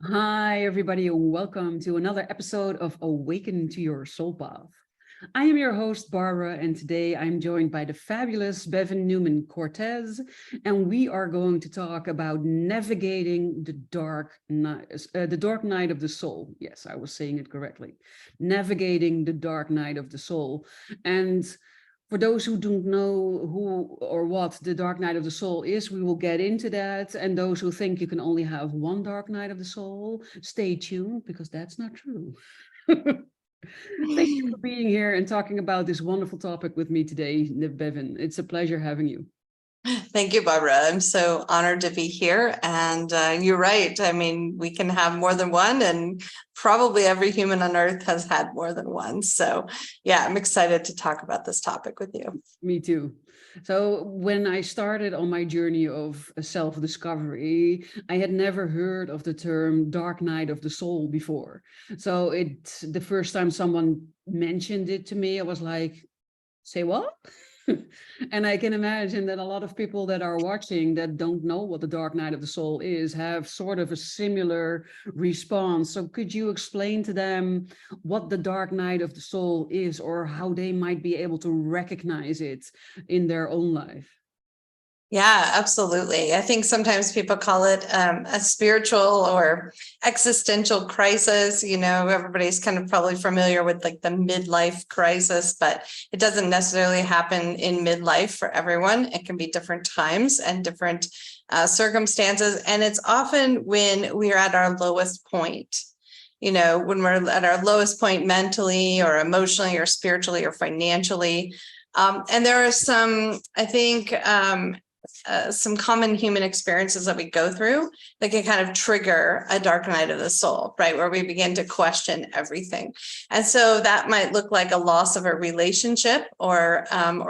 Hi, everybody, and welcome to another episode of Awaken to Your Soul Path. I am your host, Barbara, and today I'm joined by the fabulous Bevin Nieman-Cortez, and we are going to talk about navigating the dark night of the soul. Yes, I was saying it correctly. Navigating the dark night of the soul. And for those who don't know who or what the dark night of the soul is, we will get into that. And those who think you can only have one dark night of the soul, stay tuned because that's not true. Thank you for being here and talking about this wonderful topic with me today, Bevin. It's a pleasure having you. Thank you, Barbara. I'm so honored to be here. And you're right. I mean, we can have more than one, and probably every human on earth has had more than one. So yeah, I'm excited to talk about this topic with you. Me too. So when I started on my journey of self-discovery, I had never heard of the term dark night of the soul before. So the first time someone mentioned it to me, I was like, say what? And I can imagine that a lot of people that are watching that don't know what the dark night of the soul is have sort of a similar response. So could you explain to them what the dark night of the soul is, or how they might be able to recognize it in their own life? Yeah, absolutely. I think sometimes people call it a spiritual or existential crisis. You know, everybody's kind of probably familiar with like the midlife crisis, but it doesn't necessarily happen in midlife for everyone. It can be different times and different circumstances. And it's often when we are at our lowest point. You know, when we're at our lowest point mentally or emotionally or spiritually or financially. And there are some, I think, some common human experiences that we go through that can kind of trigger a dark night of the soul, right? Where we begin to question everything. And so that might look like a loss of a relationship or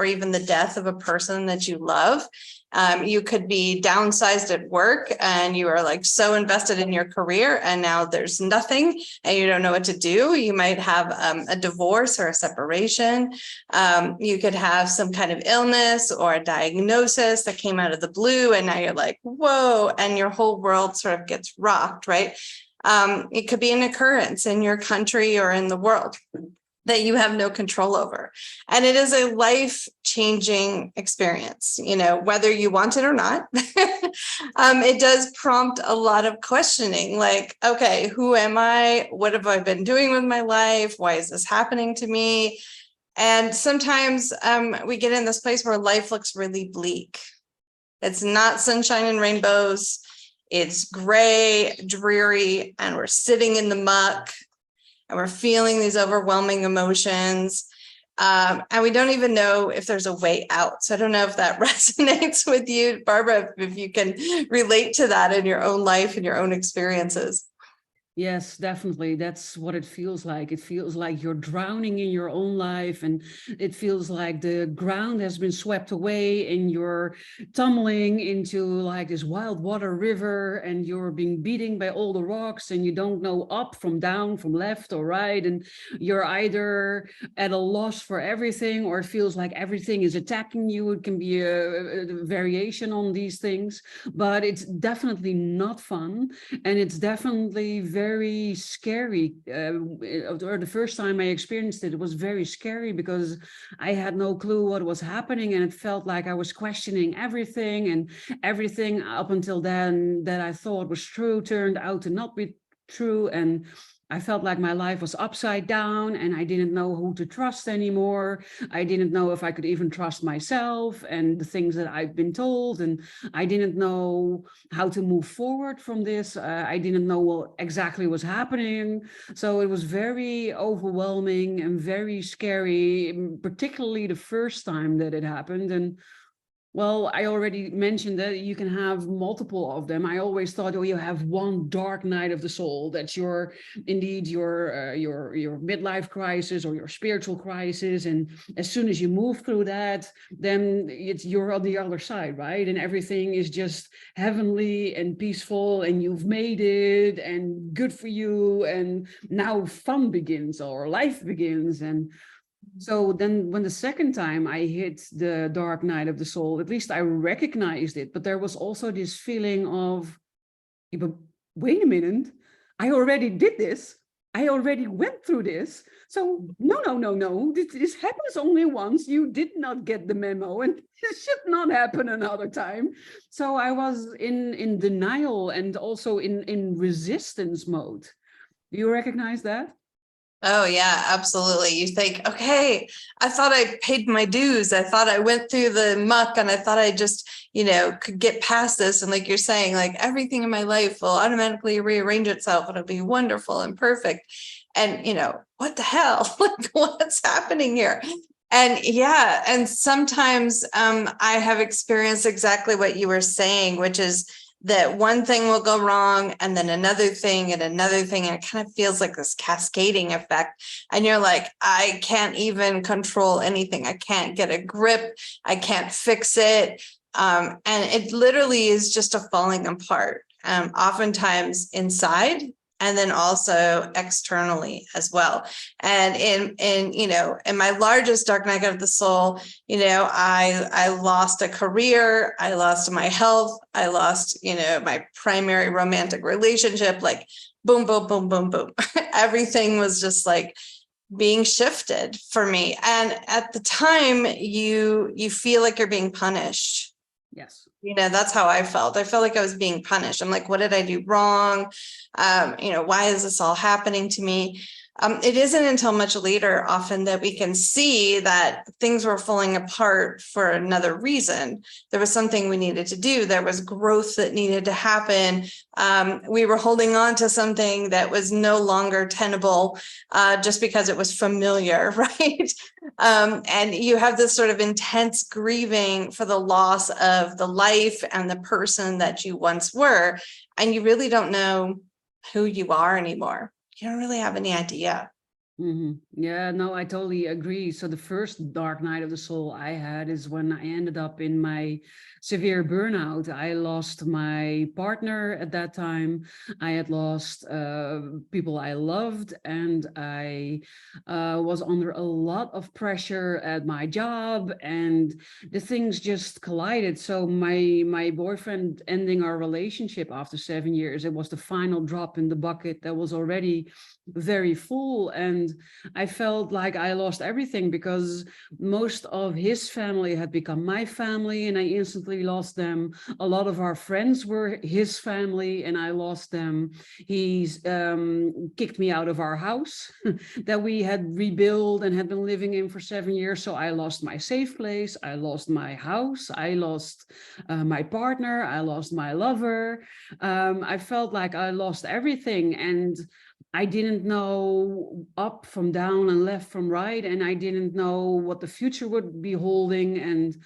even the death of a person that you love. You could be downsized at work and you are like so invested in your career and now there's nothing and you don't know what to do. You might have a divorce or a separation. You could have some kind of illness or a diagnosis that came out of the blue and now you're like, whoa, and your whole world sort of gets rocked, right? It could be an occurrence in your country or in the world that you have no control over. And it is a life-changing experience, you know, whether you want it or not. It does prompt a lot of questioning, like, okay, who am I? What have I been doing with my life? Why is this happening to me? And sometimes we get in this place where life looks really bleak. It's not sunshine and rainbows. It's gray, dreary, and we're sitting in the muck. And we're feeling these overwhelming emotions. And we don't even know if there's a way out. So I don't know if that resonates with you, Barbara, if you can relate to that in your own life and your own experiences. Yes, definitely. That's what it feels like. It feels like you're drowning in your own life, and it feels like the ground has been swept away and you're tumbling into like this wild water river and you're being beaten by all the rocks and you don't know up from down, from left or right. And you're either at a loss for everything or it feels like everything is attacking you. It can be a variation on these things, but it's definitely not fun. And it's definitely very scary. Or the first time I experienced it, it was very scary because I had no clue what was happening, and it felt like I was questioning everything, and everything up until then that I thought was true turned out to not be true. And I felt like my life was upside down and I didn't know who to trust anymore. I didn't know if I could even trust myself and the things that I've been told. And I didn't know how to move forward from this. I didn't know what exactly was happening. So it was very overwhelming and very scary, particularly the first time that it happened. And well, I already mentioned that you can have multiple of them. I always thought, oh, you have one dark night of the soul. That's indeed your midlife crisis or your spiritual crisis. And as soon as you move through that, then you're on the other side, right? And everything is just heavenly and peaceful, and you've made it, and good for you. And now fun begins, or life begins, and so then when the second time I hit the dark night of the soul, at least I recognized it, but there was also this feeling of, but wait a minute, I already did this. I already went through this. So no. This happens only once. You did not get the memo, and it should not happen another time. So I was in denial and also in resistance mode. Do you recognize that? Oh yeah, absolutely. You think, okay, I thought I paid my dues. I thought I went through the muck and I thought I just, could get past this. And like you're saying, like everything in my life will automatically rearrange itself. It'll be wonderful and perfect. And, what the hell? Like what's happening here? And yeah, and sometimes I have experienced exactly what you were saying, which is that one thing will go wrong and then another thing and another thing. And it kind of feels like this cascading effect. And you're like, I can't even control anything. I can't get a grip. I can't fix it. And it literally is just a falling apart, oftentimes inside and then also externally as well. And in my largest dark night of the soul, I lost a career, I lost my health, I lost, my primary romantic relationship, like boom, boom, boom, boom, boom. Everything was just like being shifted for me. And at the time you feel like you're being punished. Yes. That's how I felt. I felt like I was being punished. I'm like, what did I do wrong? Why is this all happening to me? It isn't until much later often that we can see that things were falling apart for another reason. There was something we needed to do. There was growth that needed to happen. We were holding on to something that was no longer tenable just because it was familiar, right? And you have this sort of intense grieving for the loss of the life and the person that you once were, and you really don't know who you are anymore. You don't really have any idea. Yeah, no, I totally agree. So the first dark night of the soul I had is when I ended up in my severe burnout. I lost my partner at that time. I had lost people I loved, and I was under a lot of pressure at my job, and the things just collided. So my boyfriend ending our relationship after 7 years, it was the final drop in the bucket that was already very full. And I felt like I lost everything because most of his family had become my family, and I instantly lost them. A lot of our friends were his family, and I lost them. He's kicked me out of our house that we had rebuilt and had been living in for 7 years. So I lost my safe place. I lost my house. I lost my partner. I lost my lover. I felt like I lost everything. And I didn't know up from down and left from right, and I didn't know what the future would be holding. And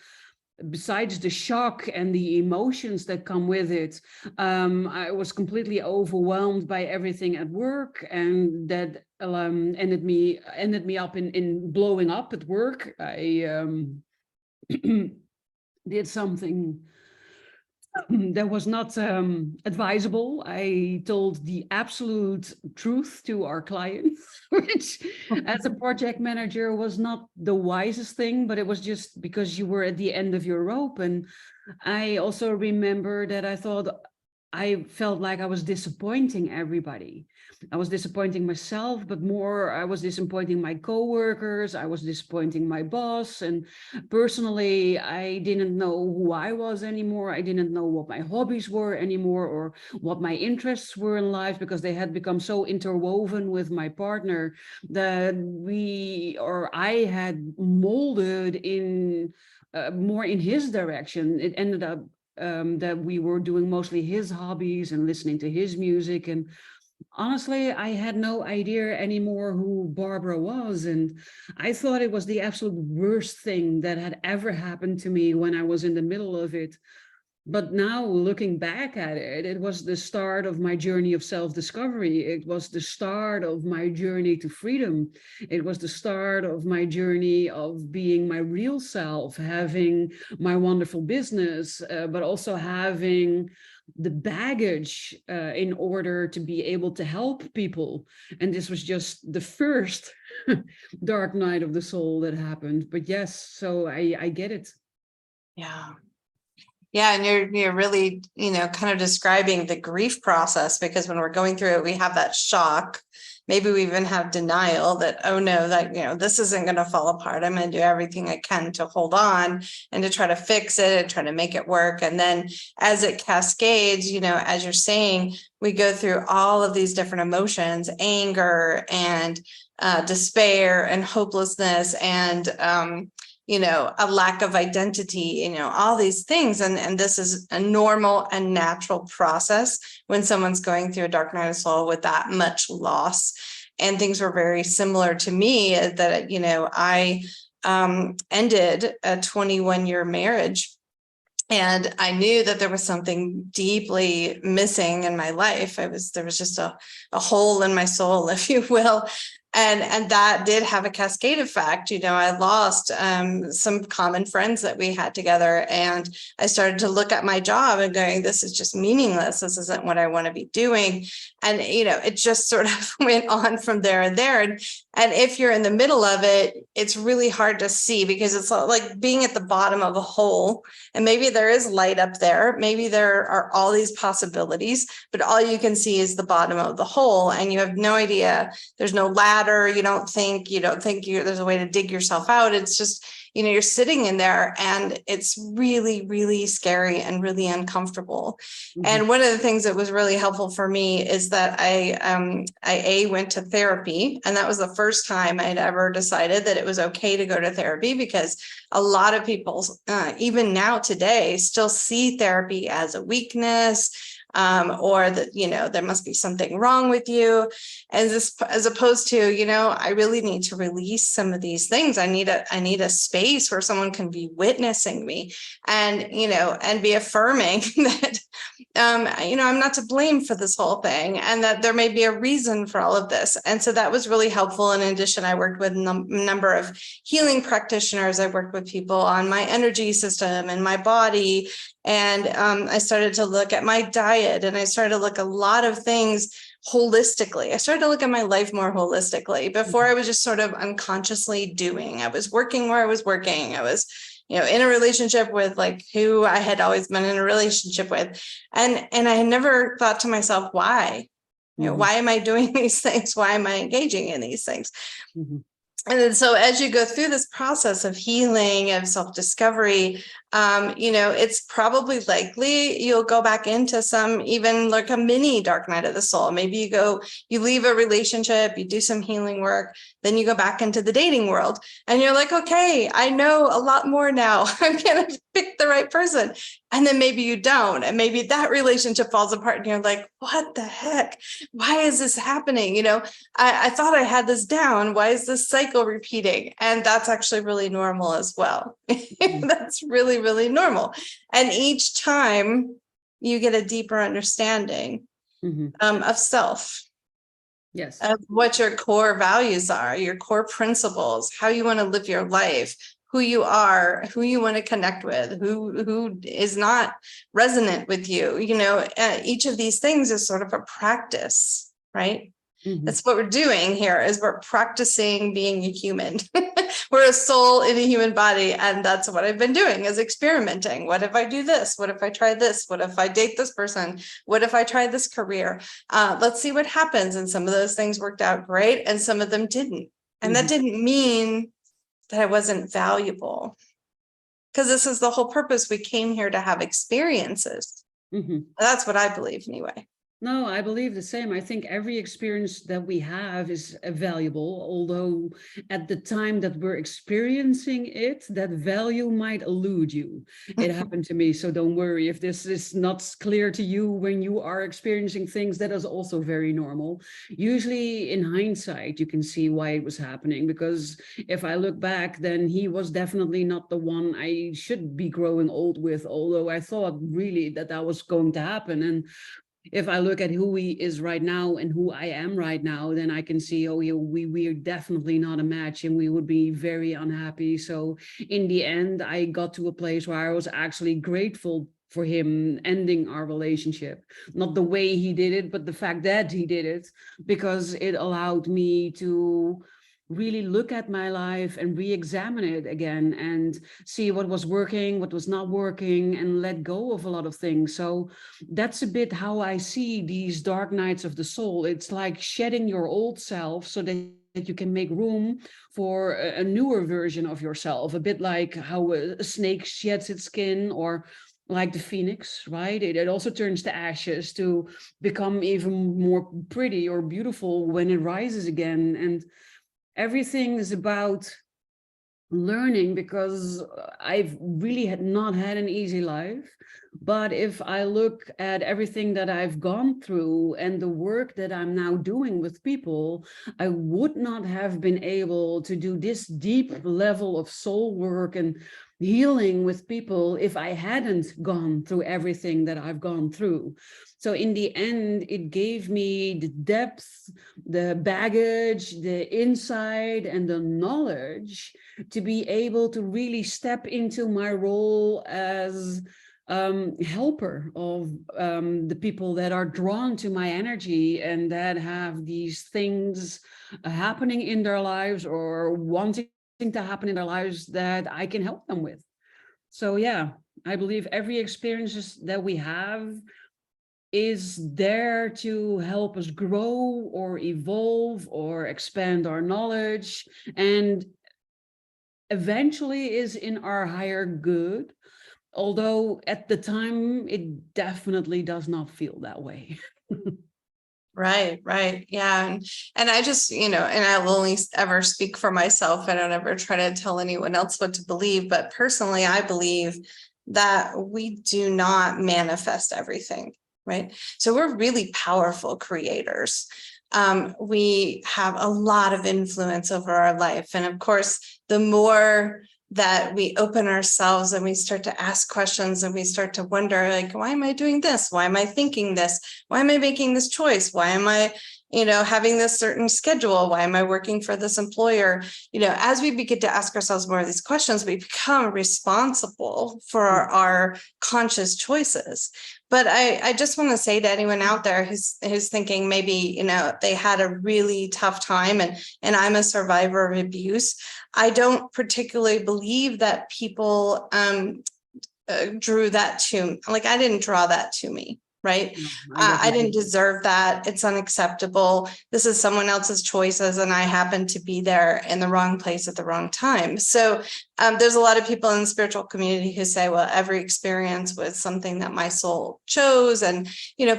besides the shock and the emotions that come with it, I was completely overwhelmed by everything at work, and that ended me up in blowing up at work. I did something that was not advisable. I told the absolute truth to our clients, which as a project manager was not the wisest thing, but it was just because you were at the end of your rope. And I also remember that I felt like I was disappointing everybody. I was disappointing myself, but more, I was disappointing my coworkers. I was disappointing my boss. And personally, I didn't know who I was anymore. I didn't know what my hobbies were anymore, or what my interests were in life, because they had become so interwoven with my partner that I had molded in more in his direction. It ended up that we were doing mostly his hobbies and listening to his music. And honestly, I had no idea anymore who Barbara was. And I thought it was the absolute worst thing that had ever happened to me when I was in the middle of it. But now looking back at it, it was the start of my journey of self-discovery. It was the start of my journey to freedom. It was the start of my journey of being my real self, having my wonderful business, but also having the baggage in order to be able to help people. And this was just the first dark night of the soul that happened. But yes, so I get it. Yeah. Yeah, and you're really, kind of describing the grief process, because when we're going through it, we have that shock. Maybe we even have denial that, oh no, that, this isn't going to fall apart. I'm going to do everything I can to hold on and to try to fix it and try to make it work. And then as it cascades, as you're saying, we go through all of these different emotions, anger and despair and hopelessness and, a lack of identity, all these things. And this is a normal and natural process when someone's going through a dark night of soul with that much loss. And things were very similar to me, that, I ended a 21-year marriage. And I knew that there was something deeply missing in my life. There was just a hole in my soul, if you will. And that did have a cascade effect. I lost some common friends that we had together, and I started to look at my job and going, this is just meaningless. This isn't what I want to be doing. And, it just sort of went on from there and there. And if you're in the middle of it, it's really hard to see, because it's like being at the bottom of a hole, and maybe there is light up there. Maybe there are all these possibilities, but all you can see is the bottom of the hole, and you have no idea. There's no ladder. You don't think there's a way to dig yourself out. It's just, you're sitting in there, and it's really, really scary and really uncomfortable. Mm-hmm. And one of the things that was really helpful for me is that I went to therapy, and that was the first time I'd ever decided that it was okay to go to therapy, because a lot of people, even now today, still see therapy as a weakness. Or that, there must be something wrong with you. As opposed to, I really need to release some of these things. I need a space where someone can be witnessing me and, and be affirming that, I'm not to blame for this whole thing, and that there may be a reason for all of this. And so that was really helpful. In addition, I worked with a number of healing practitioners. I worked with people on my energy system and my body. And I started to look at my diet, and I started to look at a lot of things holistically. I started to look at my life more holistically. Before, I was just sort of unconsciously doing. I was working where I was working. I was, in a relationship with like who I had always been in a relationship with. And I never thought to myself, why? Why am I doing these things? Why am I engaging in these things? Mm-hmm. And then, so as you go through this process of healing, of self-discovery, it's probably likely you'll go back into some, even like a mini dark night of the soul. Maybe you leave a relationship, you do some healing work, then you go back into the dating world, and you're like, okay, I know a lot more now. I'm going to pick the right person. And then maybe you don't. And maybe that relationship falls apart, and you're like, what the heck? Why is this happening? I thought I had this down. Why is this cycle repeating? And that's actually really normal as well. That's really, really normal. And each time you get a deeper understanding of self. Yes. Of what your core values are, your core principles, how you want to live your life, who you are, who you want to connect with, who is not resonant with you. Each of these things is sort of a practice, right? Mm-hmm. That's what we're doing here, is we're practicing being a human. We're a soul in a human body. And that's what I've been doing, is experimenting. What if I do this? What if I try this? What if I date this person? What if I try this career? Let's see what happens. And some of those things worked out great, and some of them didn't. And that didn't mean that I wasn't valuable, because this is the whole purpose. We came here to have experiences. That's what I believe anyway. No, I believe the same. I think every experience that we have is valuable, although at the time that we're experiencing it, that value might elude you. It happened to me, so don't worry if this is not clear to you when you are experiencing things. That is also very normal. Usually in hindsight, you can see why it was happening, because if I look back, then he was definitely not the one I should be growing old with, although I thought really that was going to happen. And if I look at who he is right now and who I am right now, then I can see, oh, yeah, we are definitely not a match, and we would be very unhappy. So in the end, I got to a place where I was actually grateful for him ending our relationship. Not the way he did it, but the fact that he did it, because it allowed me to really look at my life and re-examine it again and see what was working, what was not working, and let go of a lot of things. So that's a bit how I see these dark nights of the soul. It's like shedding your old self so that you can make room for a newer version of yourself, a bit like how a snake sheds its skin, or like the phoenix, right? It also turns to ashes to become even more pretty or beautiful when it rises again. And everything is about learning, because I've really not had an easy life. But if I look at everything that I've gone through and the work that I'm now doing with people, I would not have been able to do this deep level of soul work and healing with people if I hadn't gone through everything that I've gone through. So in the end, it gave me the depth, the baggage, the insight, and the knowledge to be able to really step into my role as helper of the people that are drawn to my energy and that have these things happening in their lives or wanting to happen in their lives that I can help them with. So yeah, I believe every experiences that we have is there to help us grow or evolve or expand our knowledge, and eventually is in our higher good. Although at the time, it definitely does not feel that way. Right, right. Yeah. And I just, and I'll only ever speak for myself. I don't ever try to tell anyone else what to believe. But personally, I believe that we do not manifest everything, right? So we're really powerful creators. We have a lot of influence over our life. And of course, the more that we open ourselves and we start to ask questions and we start to wonder, like, why am I doing this? Why am I thinking this? Why am I making this choice? Why am I, having this certain schedule? Why am I working for this employer? As we begin to ask ourselves more of these questions, we become responsible for our conscious choices. But I just want to say to anyone out there who's thinking maybe, they had a really tough time and I'm a survivor of abuse. I don't particularly believe that people drew that to, like, I didn't draw that to me. Right. No, I didn't deserve that. It's unacceptable. This is someone else's choices. And I happened to be there in the wrong place at the wrong time. So there's a lot of people in the spiritual community who say, well, every experience was something that my soul chose. And,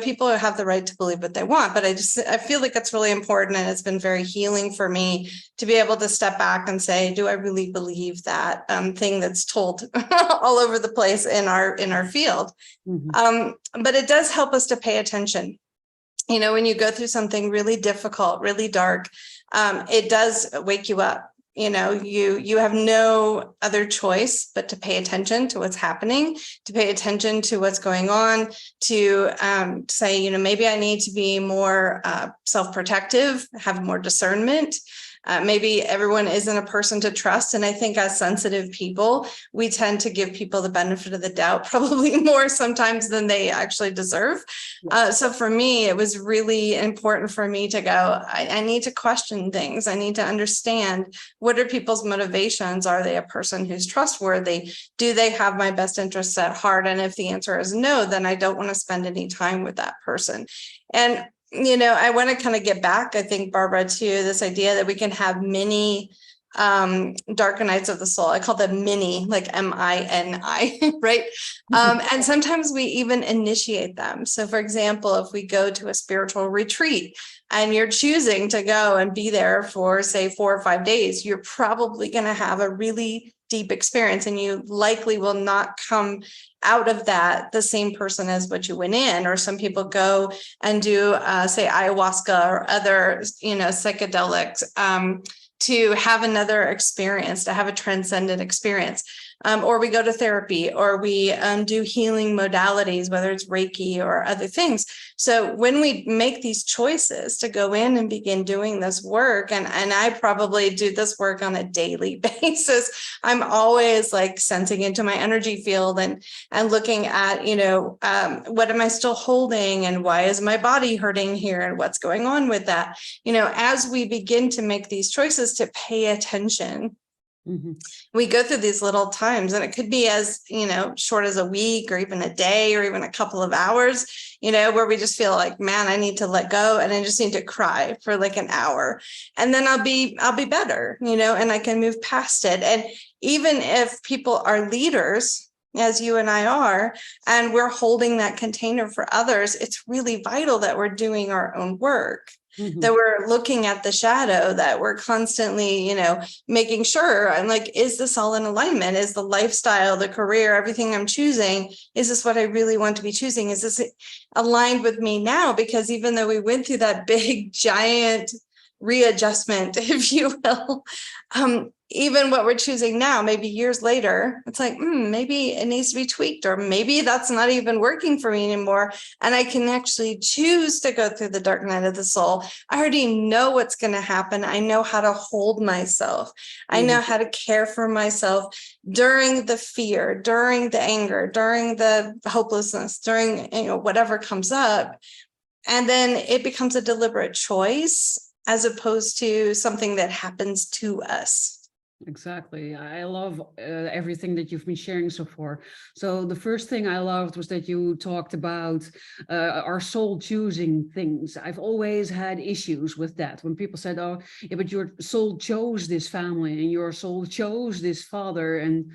people have the right to believe what they want. But I feel like it's really important. And it's been very healing for me to be able to step back and say, do I really believe that thing that's told all over the place in our field? But it does help us to pay attention. When you go through something really difficult, really dark, it does wake you up. You have no other choice but to pay attention to what's happening, to pay attention to what's going on, to say, maybe I need to be more self-protective, have more discernment. Maybe everyone isn't a person to trust. And I think as sensitive people, we tend to give people the benefit of the doubt, probably more sometimes than they actually deserve. So for me, it was really important for me to go, I need to question things. I need to understand, what are people's motivations? Are they a person who's trustworthy? Do they have my best interests at heart? And if the answer is no, then I don't want to spend any time with that person. And I want to kind of get back, I think, Barbara, to this idea that we can have many dark nights of the soul. I call them mini, like MINI, right? And sometimes we even initiate them. So for example, if we go to a spiritual retreat and you're choosing to go and be there for, say, 4 or 5 days, you're probably going to have a really deep experience, and you likely will not come out of that the same person as what you went in. Or some people go and do, say, ayahuasca or other, psychedelics, to have another experience, to have a transcendent experience. or we go to therapy, or we do healing modalities, whether it's Reiki or other things. So when we make these choices to go in and begin doing this work, and I probably do this work on a daily basis, I'm always like sensing into my energy field and looking at, what am I still holding, and why is my body hurting here, and what's going on with that? As we begin to make these choices to pay attention, we go through these little times, and it could be as, short as a week, or even a day, or even a couple of hours, where we just feel like, man, I need to let go, and I just need to cry for like an hour, and then I'll be better, and I can move past it. And even if people are leaders, as you and I are, and we're holding that container for others, it's really vital that we're doing our own work. That we're looking at the shadow, that we're constantly, making sure, I'm like, is this all in alignment? Is the lifestyle, the career, everything I'm choosing, is this what I really want to be choosing? Is this aligned with me now? Because even though we went through that big, giant readjustment, if you will, even what we're choosing now, maybe years later, it's like, maybe it needs to be tweaked, or maybe that's not even working for me anymore. And I can actually choose to go through the dark night of the soul. I already know what's going to happen. I know how to hold myself. I know how to care for myself during the fear, during the anger, during the hopelessness, during, whatever comes up. And then it becomes a deliberate choice, as opposed to something that happens to us. Exactly. I love everything that you've been sharing so far. So the first thing I loved was that you talked about our soul choosing things. I've always had issues with that. When people said, oh, yeah, but your soul chose this family, and your soul chose this father. And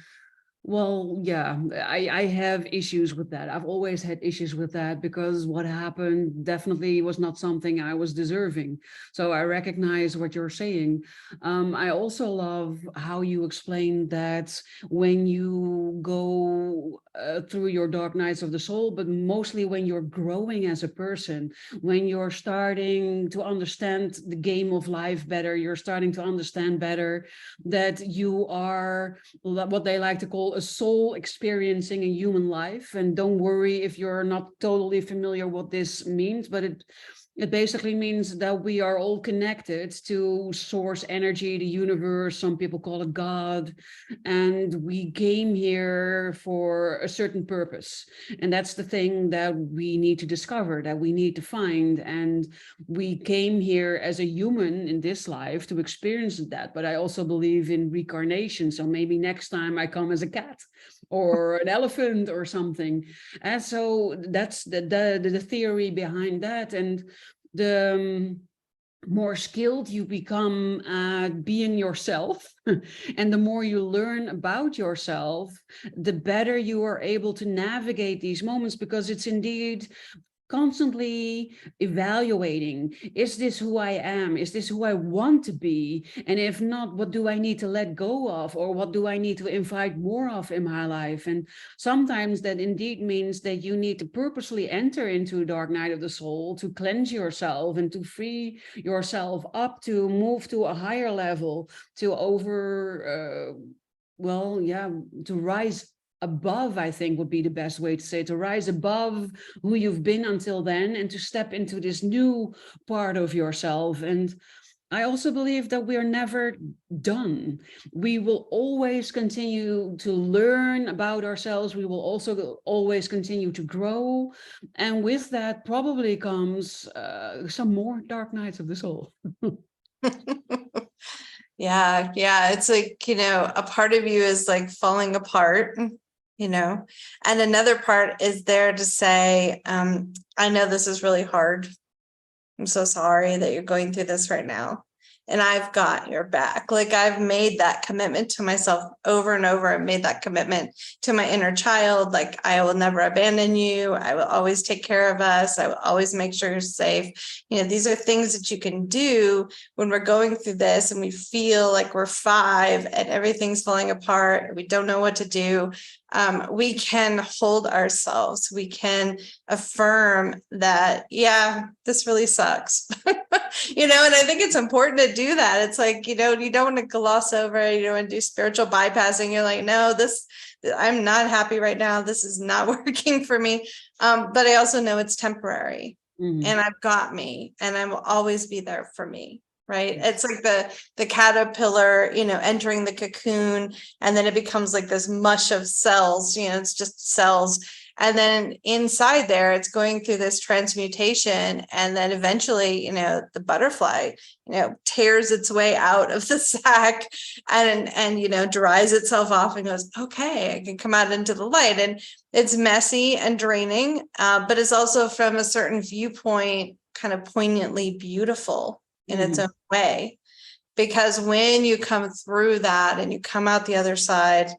well, yeah, I have issues with that. I've always had issues with that, because what happened definitely was not something I was deserving. So I recognize what you're saying. I also love how you explained that when you go through your dark nights of the soul, but mostly when you're growing as a person, when you're starting to understand the game of life better, you're starting to understand better that you are what they like to call a soul experiencing a human life. And don't worry if you're not totally familiar what this means, but it basically means that we are all connected to source energy, the universe, some people call it God, and we came here for a certain purpose. And that's the thing that we need to discover, that we need to find. And we came here as a human in this life to experience that. But I also believe in reincarnation. So maybe next time I come as a cat or an elephant or something. And so that's the theory behind that. And the more skilled you become at being yourself, and the more you learn about yourself, the better you are able to navigate these moments, because it's indeed constantly evaluating, is this who I am? Is this who I want to be? And if not, what do I need to let go of? Or what do I need to invite more of in my life? And sometimes that indeed means that you need to purposely enter into a dark night of the soul to cleanse yourself and to free yourself up, to move to a higher level, to to rise above, I think would be the best way to say it, to rise above who you've been until then, and to step into this new part of yourself. And I also believe that we are never done. We will always continue to learn about ourselves. We will also always continue to grow. And with that probably comes some more dark nights of the soul. Yeah. It's like, a part of you is like falling apart, and another part is there to say, I know this is really hard. I'm so sorry that you're going through this right now. And I've got your back. Like, I've made that commitment to myself over and over. I've made that commitment to my inner child. Like, I will never abandon you. I will always take care of us. I will always make sure you're safe. These are things that you can do when we're going through this and we feel like we're 5 and everything's falling apart and we don't know what to do. We can hold ourselves. We can affirm that, yeah, this really sucks. And I think it's important to do that. It's like, you don't want to gloss over, you don't want to do spiritual bypassing. You're like, no, I'm not happy right now. This is not working for me. But I also know it's temporary, and I've got me, and I will always be there for me. Right. It's like the caterpillar, entering the cocoon, and then it becomes like this mush of cells, it's just cells. And then inside there, it's going through this transmutation. And then eventually, the butterfly, tears its way out of the sac and dries itself off and goes, okay, I can come out into the light. And it's messy and draining, but it's also from a certain viewpoint, kind of poignantly beautiful in its own way. Because when you come through that and you come out the other side,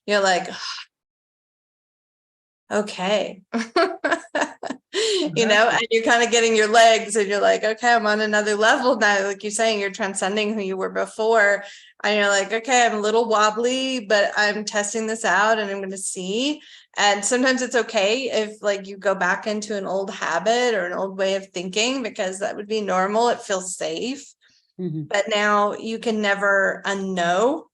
you're like, okay. And you're kind of getting your legs and you're like, okay, I'm on another level now. Like you're saying, you're transcending who you were before. And you're like, okay, I'm a little wobbly, but I'm testing this out and I'm going to see. And sometimes it's okay if like you go back into an old habit or an old way of thinking, because that would be normal. It feels safe. But now you can never unknow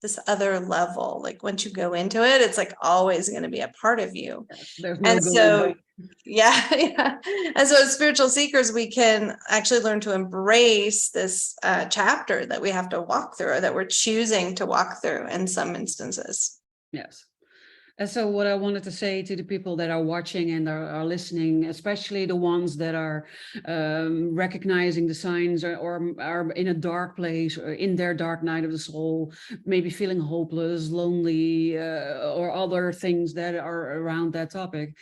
this other level. Like once you go into it, it's like always going to be a part of you. There's no And so, yeah. And so as spiritual seekers, we can actually learn to embrace this chapter that we have to walk through, or that we're choosing to walk through in some instances. Yes. And so what I wanted to say to the people that are watching and are listening, especially the ones that are recognizing the signs or are in a dark place or in their dark night of the soul, maybe feeling hopeless, lonely, or other things that are around that topic,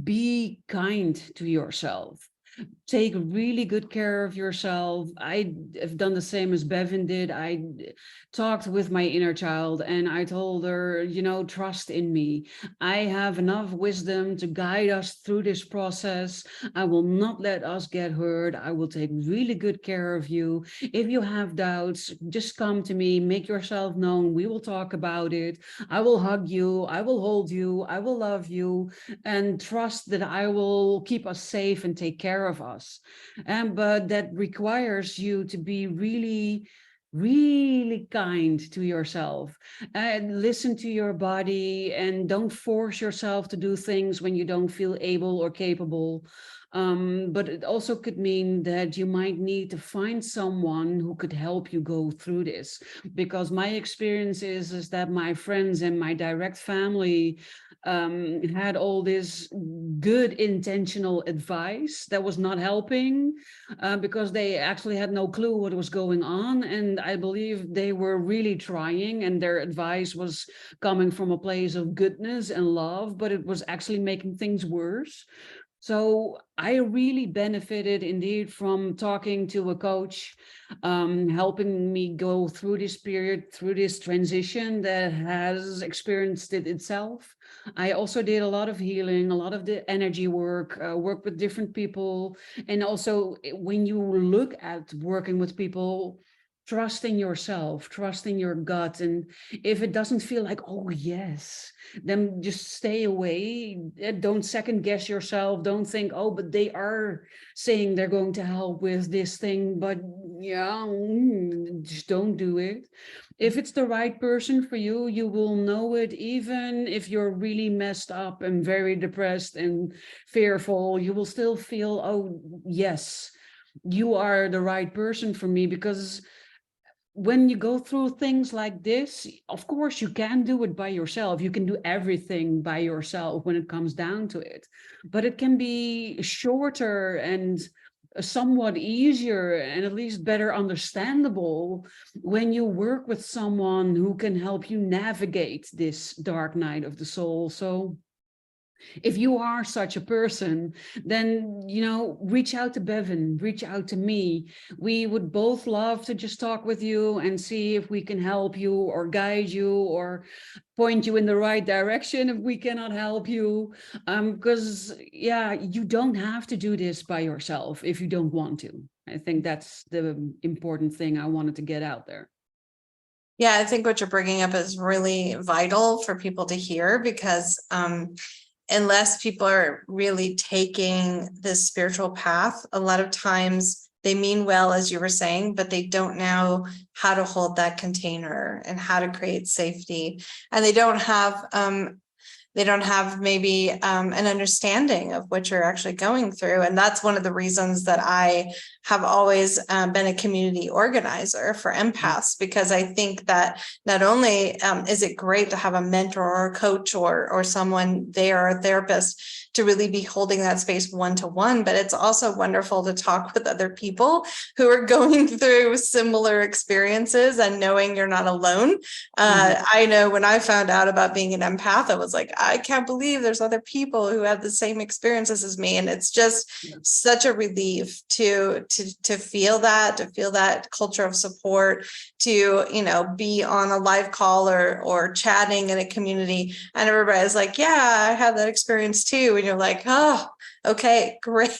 be kind to yourself. Take really good care of yourself. I have done the same as Bevin did. I talked with my inner child and I told her, trust in me. I have enough wisdom to guide us through this process. I will not let us get hurt. I will take really good care of you. If you have doubts, just come to me, make yourself known. We will talk about it. I will hug you. I will hold you. I will love you, and trust that I will keep us safe and take care of us. But that requires you to be really, really kind to yourself, and listen to your body, and don't force yourself to do things when you don't feel able or capable. But it also could mean that you might need to find someone who could help you go through this, because my experience is that my friends and my direct family had all this good intentional advice that was not helping, because they actually had no clue what was going on. And I believe they were really trying, and their advice was coming from a place of goodness and love, but it was actually making things worse. So I really benefited indeed from talking to a coach, helping me go through this period, through this transition that has experienced it itself. I also did a lot of healing, a lot of the energy work, work with different people. And also when you look at working with people, trust in yourself, trust in your gut. And if it doesn't feel like, oh, yes, then just stay away. Don't second guess yourself. Don't think, oh, but they are saying they're going to help with this thing, but yeah, just don't do it. If it's the right person for you, you will know it. Even if you're really messed up and very depressed and fearful, you will still feel, oh, yes, you are the right person for me. Because when you go through things like this, of course, you can do it by yourself. You can do everything by yourself when it comes down to it. But it can be shorter and somewhat easier and at least better understandable when you work with someone who can help you navigate this dark night of the soul. So if you are such a person, then, reach out to Bevin, reach out to me. We would both love to just talk with you and see if we can help you or guide you or point you in the right direction if we cannot help you. Because, you don't have to do this by yourself if you don't want to. I think that's the important thing I wanted to get out there. Yeah, I think what you're bringing up is really vital for people to hear, because unless people are really taking this spiritual path, a lot of times they mean well, as you were saying, but they don't know how to hold that container and how to create safety. And they don't have maybe an understanding of what you're actually going through. And that's one of the reasons that I have always been a community organizer for empaths, because I think that not only is it great to have a mentor or a coach or someone there, a therapist, to really be holding that space one-to-one, but it's also wonderful to talk with other people who are going through similar experiences and knowing you're not alone. I know when I found out about being an empath, I was like, I can't believe there's other people who have the same experiences as me. And it's just such a relief to feel that culture of support, to, be on a live call or chatting in a community. And everybody's like, yeah, I had that experience too. And you're like, oh, okay, great.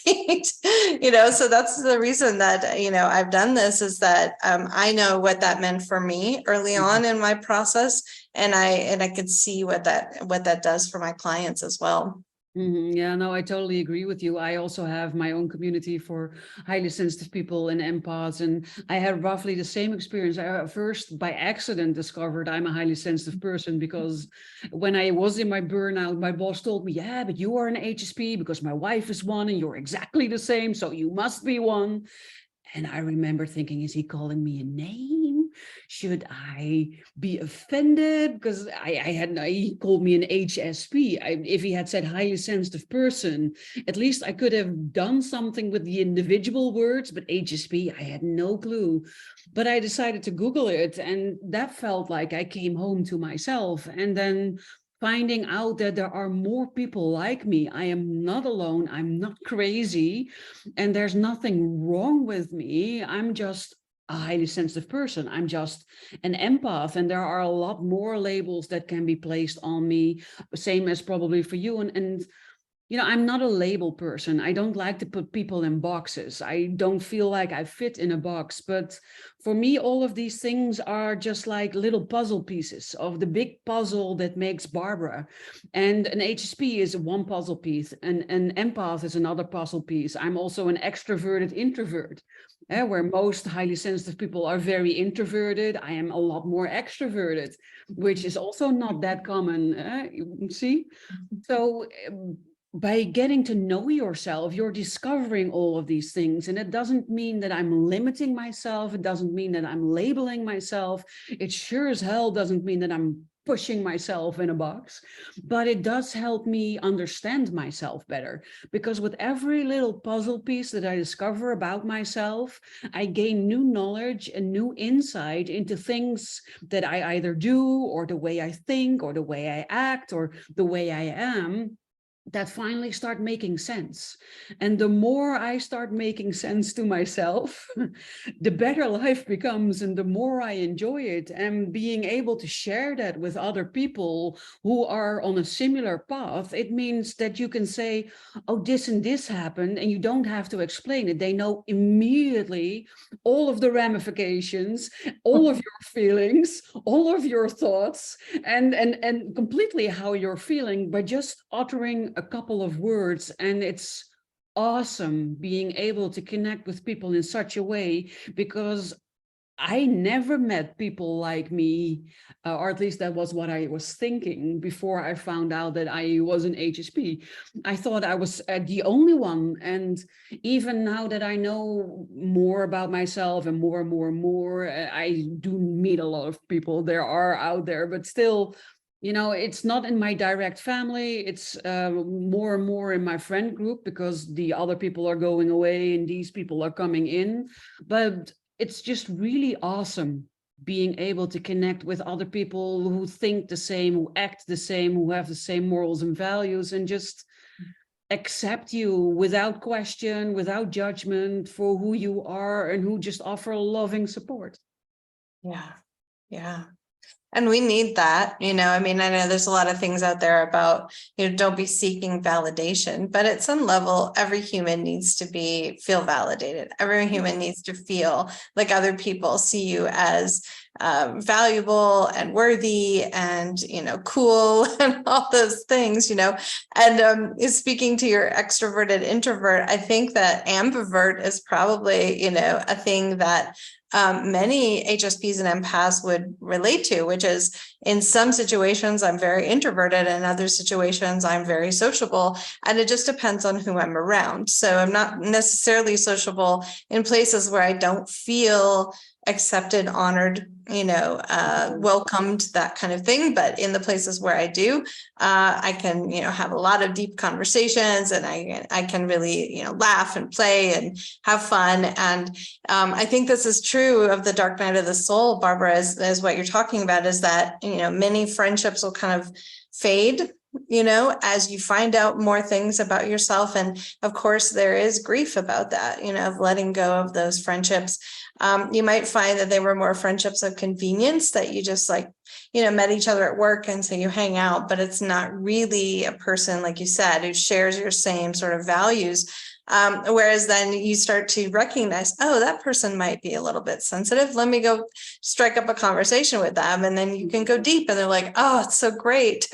So that's the reason that, I've done this, is that I know what that meant for me early on in my process. And I could see what that does for my clients as well. Yeah, no, I totally agree with you. I also have my own community for highly sensitive people and empaths, and I had roughly the same experience. I first, by accident, discovered I'm a highly sensitive person, because when I was in my burnout, my boss told me, yeah, but you are an HSP because my wife is one and you're exactly the same, so you must be one. And I remember thinking, is he calling me a name? Should I be offended? Because he called me an HSP. If he had said highly sensitive person, at least I could have done something with the individual words, but HSP, I had no clue. But I decided to Google it, and that felt like I came home to myself. And then finding out that there are more people like me. I am not alone. I'm not crazy. And there's nothing wrong with me. I'm just a highly sensitive person. I'm just an empath. And there are a lot more labels that can be placed on me, same as probably for you. And I'm not a label person. I don't like to put people in boxes. I don't feel like I fit in a box. But for me, all of these things are just like little puzzle pieces of the big puzzle that makes Barbara. And an HSP is one puzzle piece, and an empath is another puzzle piece. I'm also an extroverted introvert. Where most highly sensitive people are very introverted, I am a lot more extroverted, which is also not that common. You see? So by getting to know yourself, you're discovering all of these things. And it doesn't mean that I'm limiting myself. It doesn't mean that I'm labeling myself. It sure as hell doesn't mean that I'm pushing myself in a box, but it does help me understand myself better, because with every little puzzle piece that I discover about myself, I gain new knowledge and new insight into things that I either do, or the way I think, or the way I act, or the way I am, that finally start making sense. And the more I start making sense to myself, the better life becomes, and the more I enjoy it. And being able to share that with other people who are on a similar path, it means that you can say, oh, this and this happened, and you don't have to explain it. They know immediately all of the ramifications, all of your feelings, all of your thoughts, and completely how you're feeling by just uttering a couple of words. And it's awesome being able to connect with people in such a way, because I never met people like me, or at least that was what I was thinking before I found out that I was an HSP. I thought I was the only one. And even now that I know more about myself and more, I do meet a lot of people. There are out there, but still, it's not in my direct family. It's more and more in my friend group, because the other people are going away and these people are coming in. But it's just really awesome being able to connect with other people who think the same, who act the same, who have the same morals and values, and just accept you without question, without judgment, for who you are, and who just offer loving support. Yeah. And we need that, I mean, I know there's a lot of things out there about, don't be seeking validation, but at some level, every human needs to feel validated. Every human needs to feel like other people see you as valuable and worthy and, cool and all those things, and speaking to your extroverted introvert, I think that ambivert is probably, a thing that many HSPs and empaths would relate to, which is in some situations, I'm very introverted, and in other situations, I'm very sociable. And it just depends on who I'm around. So I'm not necessarily sociable in places where I don't feel accepted, honored, welcomed, that kind of thing. But in the places where I do, I can, have a lot of deep conversations, and I can really, laugh and play and have fun. And I think this is true of the dark night of the soul, Barbara, as what you're talking about, is that, many friendships will kind of fade, as you find out more things about yourself. And of course, there is grief about that, of letting go of those friendships. You might find that they were more friendships of convenience, that you just met each other at work, and so you hang out, but it's not really a person, like you said, who shares your same sort of values. Whereas then you start to recognize, oh, that person might be a little bit sensitive. Let me go strike up a conversation with them. And then you can go deep, and they're like, oh, it's so great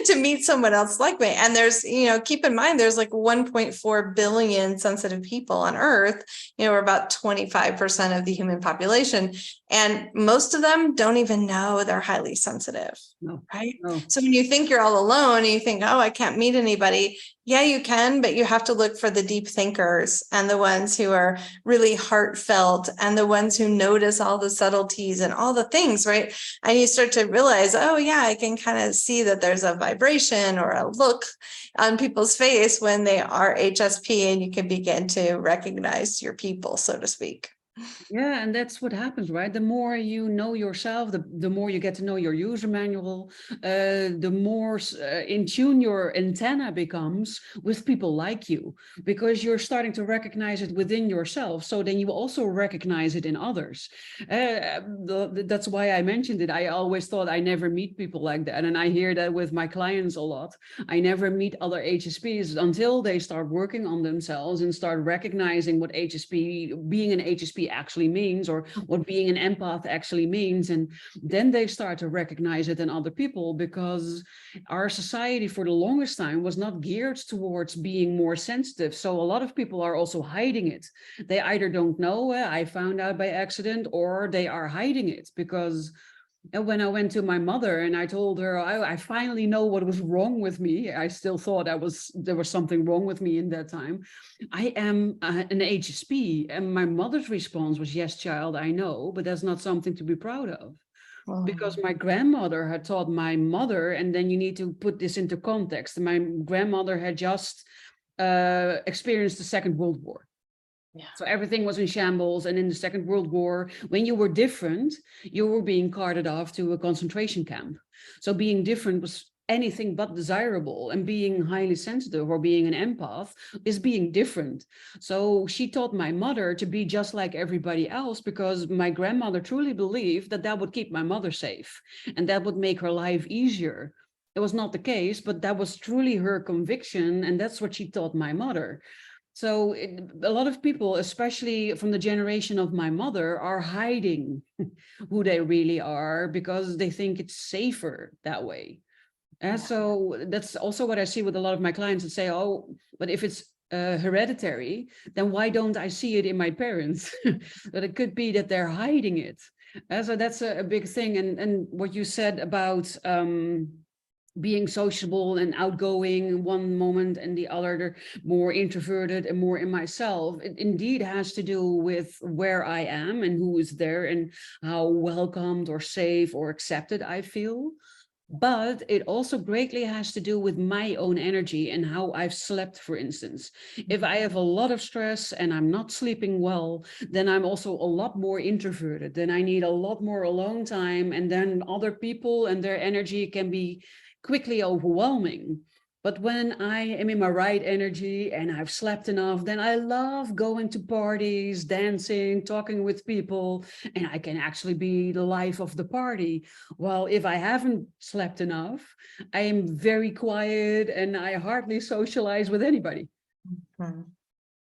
to meet someone else like me. And there's, keep in mind, there's like 1.4 billion sensitive people on Earth. We're about 25% of the human population. And most of them don't even know they're highly sensitive. No. Right. No. So when you think you're all alone and you think, oh, I can't meet anybody. Yeah, you can, but you have to look for the deep thinkers and the ones who are really heartfelt and the ones who notice all the subtleties and all the things, right? And you start to realize, oh, yeah, I can kind of see that there's a vibration or a look on people's face when they are HSP, and you can begin to recognize your people, so to speak. Yeah, and that's what happens, right? The more you know yourself, the more you get to know your user manual, the more in tune your antenna becomes with people like you, because you're starting to recognize it within yourself. So then you also recognize it in others. That's why I mentioned it. I always thought I never meet people like that. And I hear that with my clients a lot. I never meet other HSPs until they start working on themselves and start recognizing what being an HSP actually means, or what being an empath actually means. And then they start to recognize it in other people, because our society for the longest time was not geared towards being more sensitive. So a lot of people are also hiding it. They either don't know, I found out by accident, or they are hiding it. Because when I went to my mother and I told her, I finally know what was wrong with me. I still thought there was something wrong with me in that time. I am an HSP. And my mother's response was, yes, child, I know, but that's not something to be proud of. Because my grandmother had taught my mother, and then you need to put this into context. My grandmother had just experienced the Second World War. Yeah. So everything was in shambles. And in the Second World War, when you were different, you were being carted off to a concentration camp. So being different was anything but desirable, and being highly sensitive or being an empath is being different. So she taught my mother to be just like everybody else, because my grandmother truly believed that that would keep my mother safe and that would make her life easier. It was not the case, but that was truly her conviction. And that's what she taught my mother. So a lot of people, especially from the generation of my mother, are hiding who they really are because they think it's safer that way. And so that's also what I see with a lot of my clients that say, oh, but if it's hereditary, then why don't I see it in my parents? But it could be that they're hiding it. So that's a big thing. And what you said about being sociable and outgoing one moment and the other more introverted and more in myself, it indeed has to do with where I am and who is there and how welcomed or safe or accepted I feel. But it also greatly has to do with my own energy and how I've slept, for instance. If I have a lot of stress and I'm not sleeping well, then I'm also a lot more introverted. Then I need a lot more alone time. And then other people and their energy can be quickly overwhelming. But when I am in my right energy and I've slept enough, then I love going to parties, dancing, talking with people, and I can actually be the life of the party. Well, if I haven't slept enough, I am very quiet and I hardly socialize with anybody. Mhm.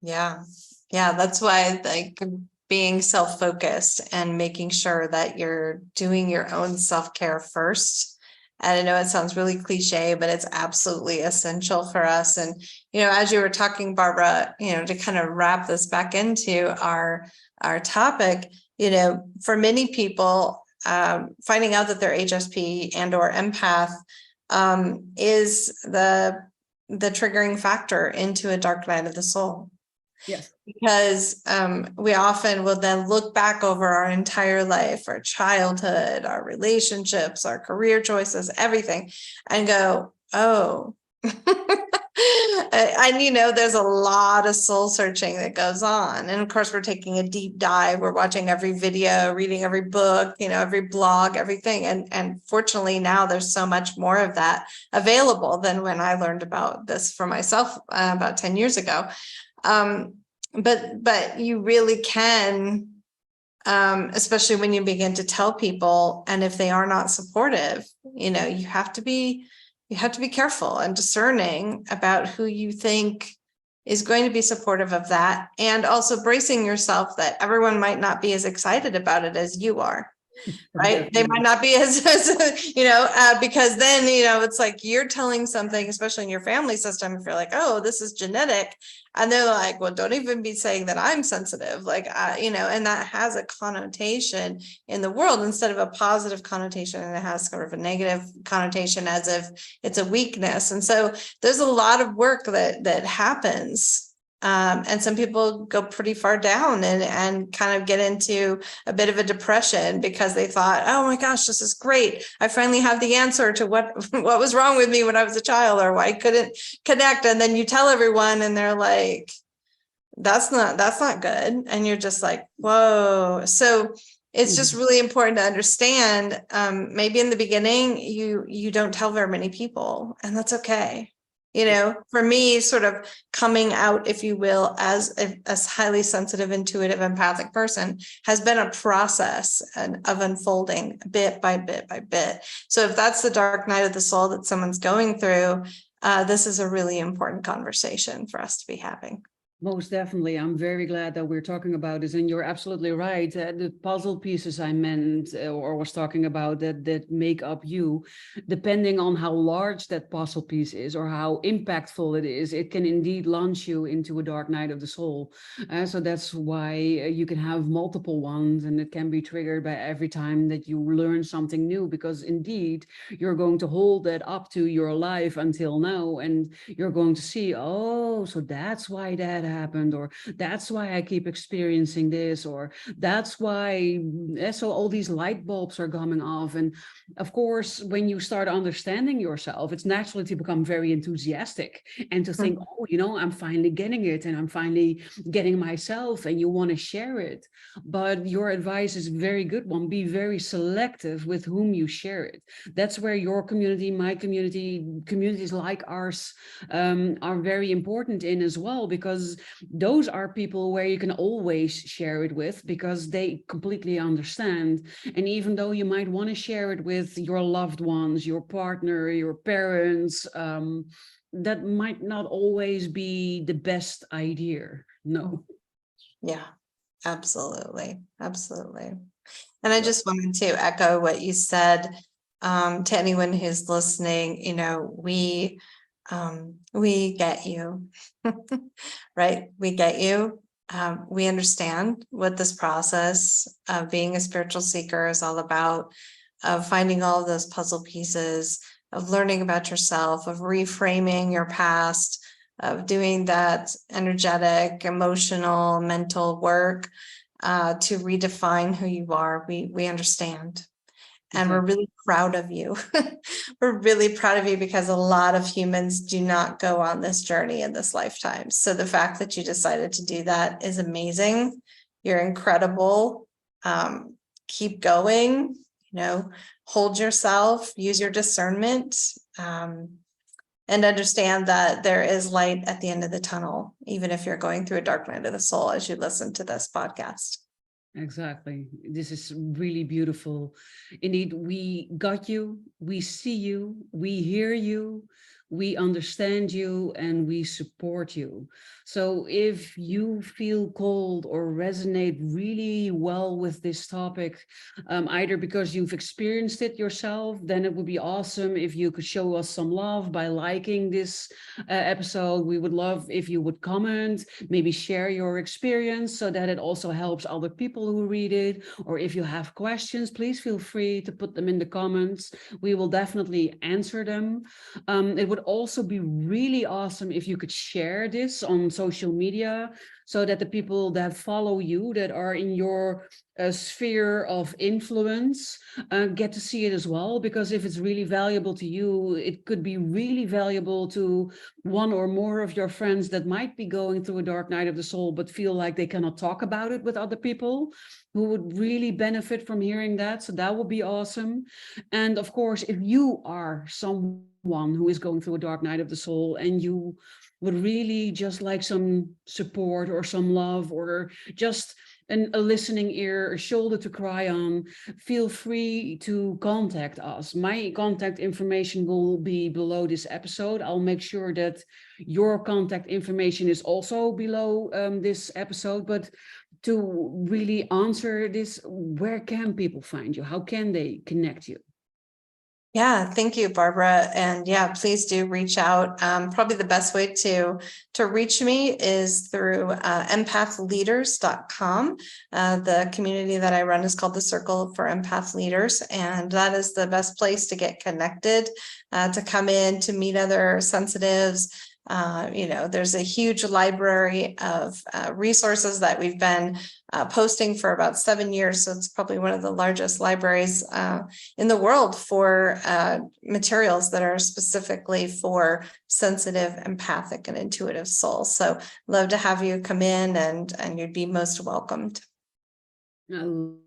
Yeah. Yeah. That's why like being self-focused and making sure that you're doing your own self-care first. And I know it sounds really cliche, but it's absolutely essential for us. And, as you were talking, Barbara, to kind of wrap this back into our topic, for many people, finding out that they're HSP and or empath is the triggering factor into a dark night of the soul. Yes. Because we often will then look back over our entire life, our childhood, our relationships, our career choices, everything, and go, oh. And there's a lot of soul searching that goes on. And of course, we're taking a deep dive. We're watching every video, reading every book, every blog, everything. And fortunately, now there's so much more of that available than when I learned about this for myself about 10 years ago. But you really can, especially when you begin to tell people, and if they are not supportive, you have to be careful and discerning about who you think is going to be supportive of that, and also bracing yourself that everyone might not be as excited about it as you are. Right. They might not be as because then, it's like you're telling something, especially in your family system, if you're like, oh, this is genetic. And they're like, well, don't even be saying that I'm sensitive. Like, and that has a connotation in the world instead of a positive connotation. And it has sort of a negative connotation as if it's a weakness. And so there's a lot of work that happens. And some people go pretty far down and kind of get into a bit of a depression because they thought, oh my gosh, this is great. I finally have the answer to what was wrong with me when I was a child, or why I couldn't connect. And then you tell everyone and they're like, that's not good. And you're just like, whoa. So it's just really important to understand, maybe in the beginning, you don't tell very many people, and that's okay. For me, sort of coming out, if you will, as a highly sensitive, intuitive, empathic person has been a process of unfolding bit by bit by bit. So if that's the dark night of the soul that someone's going through, this is a really important conversation for us to be having. Most definitely. I'm very glad that we're talking about this. And you're absolutely right. The puzzle pieces I meant or was talking about that make up you, depending on how large that puzzle piece is or how impactful it is, it can indeed launch you into a dark night of the soul. So that's why you can have multiple ones, and it can be triggered by every time that you learn something new, because indeed you're going to hold that up to your life until now, and you're going to see, oh, so that's why that happened, or that's why I keep experiencing this, or that's why. So all these light bulbs are coming off. And of course, when you start understanding yourself, it's naturally to become very enthusiastic and to think, oh, I'm finally getting it, and I'm finally getting myself, and you want to share it. But your advice is a very good one. Be very selective with whom you share it. That's where your community, my community, communities like ours are very important in as well, because those are people where you can always share it with, because they completely understand. And even though you might want to share it with your loved ones, your partner, your parents, that might not always be the best idea. No. Yeah, absolutely. Absolutely. And I just wanted to echo what you said, to anyone who's listening. We get you, right? We get you. We understand what this process of being a spiritual seeker is all about, of finding all of those puzzle pieces, of learning about yourself, of reframing your past, of doing that energetic, emotional, mental work to redefine who you are. We understand. And we're really proud of you. We're really proud of you, because a lot of humans do not go on this journey in this lifetime. So the fact that you decided to do that is amazing. You're incredible. Keep going, hold yourself, use your discernment. and understand that there is light at the end of the tunnel, even if you're going through a dark night of the soul as you listen to this podcast. Exactly. This is really beautiful. Indeed, we got you, we see you, we hear you, we understand you, and we support you. So if you feel called or resonate really well with this topic, either because you've experienced it yourself, then it would be awesome if you could show us some love by liking this episode. We would love if you would comment, maybe share your experience so that it also helps other people who read it. Or if you have questions, please feel free to put them in the comments. We will definitely answer them. It would also be really awesome if you could share this on social media so that the people that follow you, that are in your sphere of influence, get to see it as well. Because if it's really valuable to you, it could be really valuable to one or more of your friends that might be going through a dark night of the soul, but feel like they cannot talk about it with other people who would really benefit from hearing that. So that would be awesome. And of course, if you are someone who is going through a dark night of the soul and you would really just like some support or some love or just a listening ear, a shoulder to cry on, feel free to contact us. My contact information will be below this episode. I'll make sure that your contact information is also below this episode. But to really answer this, where can people find you? How can they connect you? Yeah, thank you, Barbara. And yeah, please do reach out. Probably the best way to reach me is through empathleaders.com. The community that I run is called the Circle for Empath Leaders, and that is the best place to get connected, to come in, to meet other sensitives. There's a huge library of resources that we've been posting for about 7 years. So it's probably one of the largest libraries in the world for materials that are specifically for sensitive, empathic, and intuitive souls. So love to have you come in, and you'd be most welcomed. I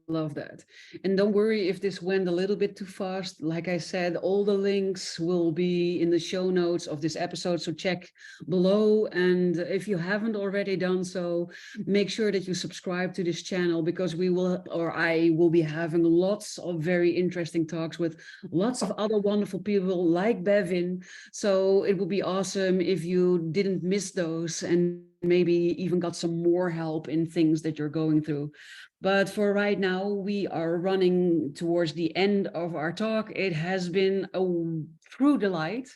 love that. And don't worry if this went a little bit too fast. Like I said, all the links will be in the show notes of this episode, so check below. And if you haven't already done so, make sure that you subscribe to this channel, because I will be having lots of very interesting talks with lots of other wonderful people like Bevin. So it would be awesome if you didn't miss those and maybe even got some more help in things that you're going through. But for right now, we are running towards the end of our talk. It has been a true delight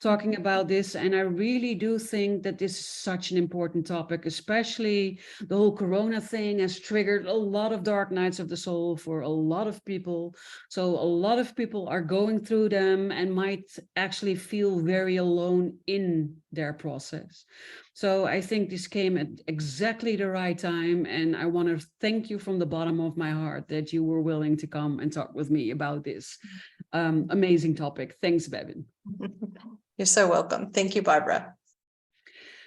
talking about this. And I really do think that this is such an important topic, especially the whole Corona thing has triggered a lot of dark nights of the soul for a lot of people. So a lot of people are going through them and might actually feel very alone in their process. So I think this came at exactly the right time. And I want to thank you from the bottom of my heart that you were willing to come and talk with me about this amazing topic. Thanks, Bevin. You're so welcome. Thank you, Barbara.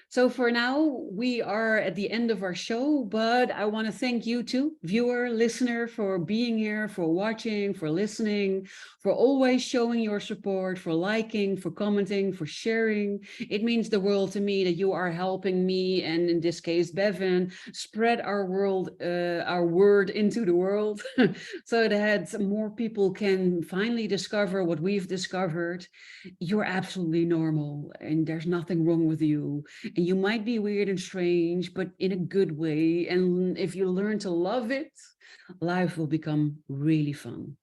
So for now, we are at the end of our show, but I want to thank you too, viewer, listener, for being here, for watching, for listening, for always showing your support, for liking, for commenting, for sharing. It means the world to me that you are helping me, and in this case, Bevin, spread our word into the world so that more people can finally discover what we've discovered. You're absolutely normal and there's nothing wrong with you. And you might be weird and strange, but in a good way. And if you learn to love it, life will become really fun.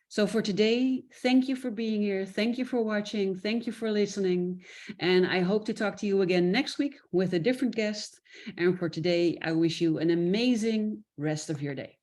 So for today, thank you for being here. Thank you for watching. Thank you for listening. And I hope to talk to you again next week with a different guest. And for today, I wish you an amazing rest of your day.